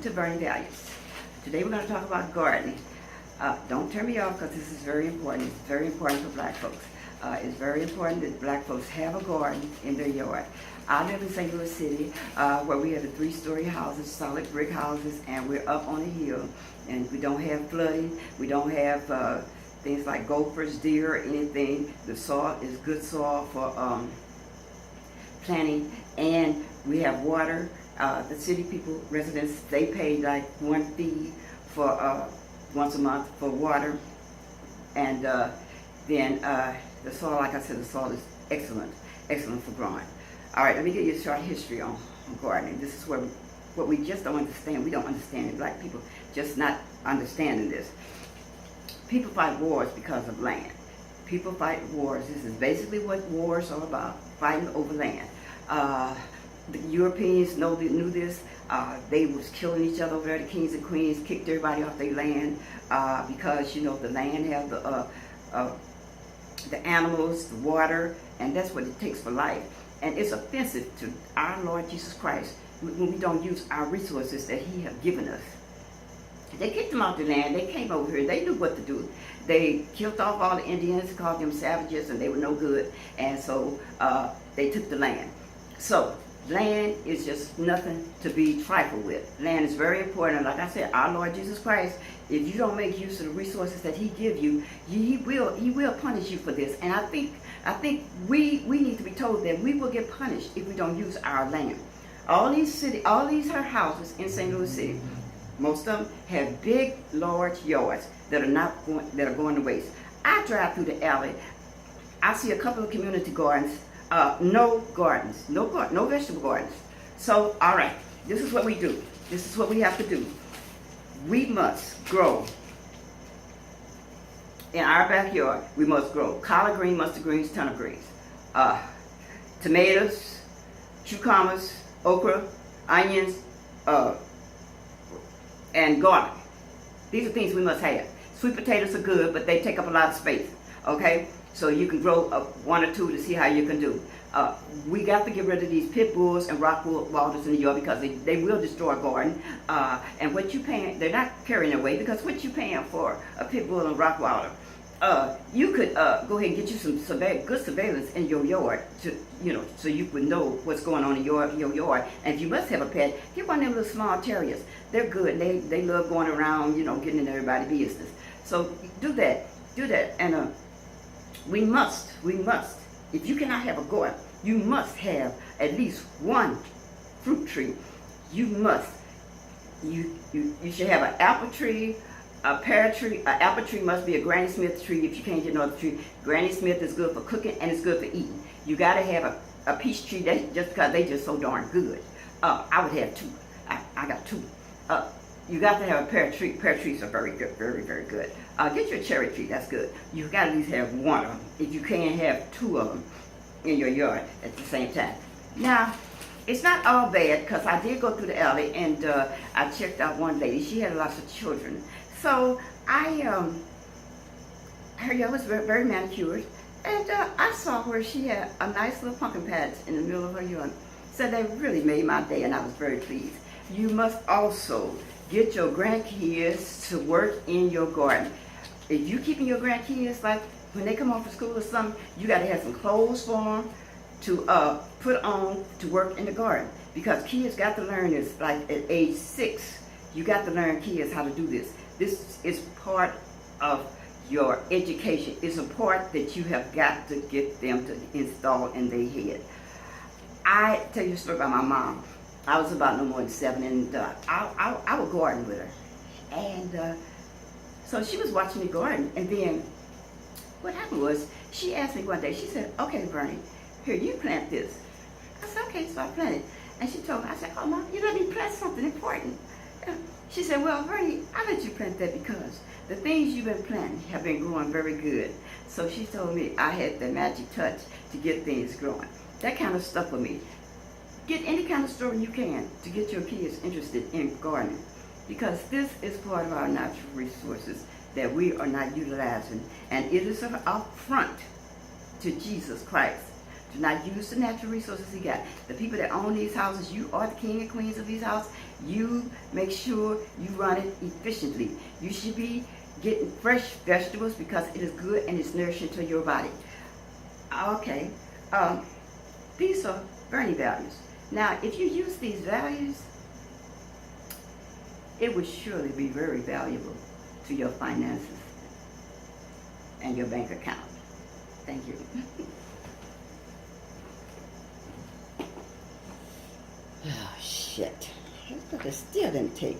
to Vernie Values. Today we're going to talk about gardening. Don't turn me off because this is very important. It's very important for black folks. It's very important that black folks have a garden in their yard. I live in St. Louis City where we have the 3-story houses, solid brick houses, and we're up on a hill. And we don't have flooding. We don't have things like gophers, deer, or anything. The soil is good soil for planting, and we have water. The city people, residents, they pay like one fee for once a month for water, and then the soil, like I said, the soil is excellent for growing. All right, let me give you a short history on gardening. This is what we just don't understand. We don't understand it. Black people just not understanding this. People fight wars because of land. People fight wars. This is basically what wars are about, fighting over land. The Europeans knew this. They was killing each other over there. The kings and queens kicked everybody off their land because, you know, the land have the animals, the water, and that's what it takes for life. And it's offensive to our Lord Jesus Christ when we don't use our resources that He have given us. They kicked them off the land. They came over here. They knew what to do. They killed off all the Indians, called them savages, and they were no good. And so they took the land. So land is just nothing to be trifled with. Land is very important. Like I said, our Lord Jesus Christ, if you don't make use of the resources that He give you, He will punish you for this. And I think we need to be told that we will get punished if we don't use our land. All these her houses in St. Louis City, most of them have big, large yards that are going to waste. I drive through the alley. I see a couple of community gardens. No gardens, no vegetable gardens. So, all right, this is what we do. This is what we have to do. We must grow in our backyard. We must grow collard green, mustard greens, turnip greens, tomatoes, cucumbers, okra, onions, and garlic. These are things we must have. Sweet potatoes are good, but they take up a lot of space. Okay, so you can grow one or two to see how you can do. We got to get rid of these pit bulls and rock walters in the yard because they will destroy a garden. And what you paying, they're not carrying their weight, because what you paying for a pit bull and rock walter, you could go ahead and get you some good surveillance in your yard, to, you know, so you would know what's going on in your yard. And if you must have a pet, get one of them little small terriers. They're good. They love going around, you know, getting in everybody's business. So do that, and we must. If you cannot have a garden, you must have at least one fruit tree. You should have an apple tree, a pear tree. An apple tree must be a Granny Smith tree if you can't get another tree. Granny Smith is good for cooking and it's good for eating. You got to have a peach tree just because they just so darn good. I would have 2. I got 2. You got to have a pear tree. Pear trees are very good, very good. Get your cherry tree. That's good. You got to at least have one of them. If you can't have 2 of them in your yard at the same time. Now, it's not all bad, because I did go through the alley and I checked out one lady. She had lots of children. So her yard was very, very manicured, and I saw where she had a nice little pumpkin patch in the middle of her yard. So they really made my day, and I was very pleased. You must also get your grandkids to work in your garden. If you keeping your grandkids, like when they come home from school or something, you got to have some clothes for them to put on to work in the garden, because kids got to learn this. Like at age 6, you got to learn kids how to do this. This is part of your education. It's a part that you have got to get them to install in their head. I tell you a story about my mom. I was about no more than 7, and I would garden with her. And so she was watching me garden, and then what happened was, she asked me one day, she said, "Okay, Vernie, here, you plant this." I said, "Okay," so I planted. And she told me, I said, "Oh, Mom, you let me plant something important." She said, "Well, Vernie, I let you plant that because the things you've been planting have been growing very good." So she told me I had the magic touch to get things growing. That kind of stuck with me. Get any kind of story you can to get your kids interested in gardening, because this is part of our natural resources that we are not utilizing, and it is an affront to Jesus Christ Do not use the natural resources you got. The people that own these houses, you are the king and queens of these houses. You make sure you run it efficiently. You should be getting fresh vegetables because it is good and it's nourishing to your body. Okay, these are Vernie values. Now, if you use these values, it would surely be very valuable to your finances and your bank account. Thank you. Oh, shit. But it still didn't take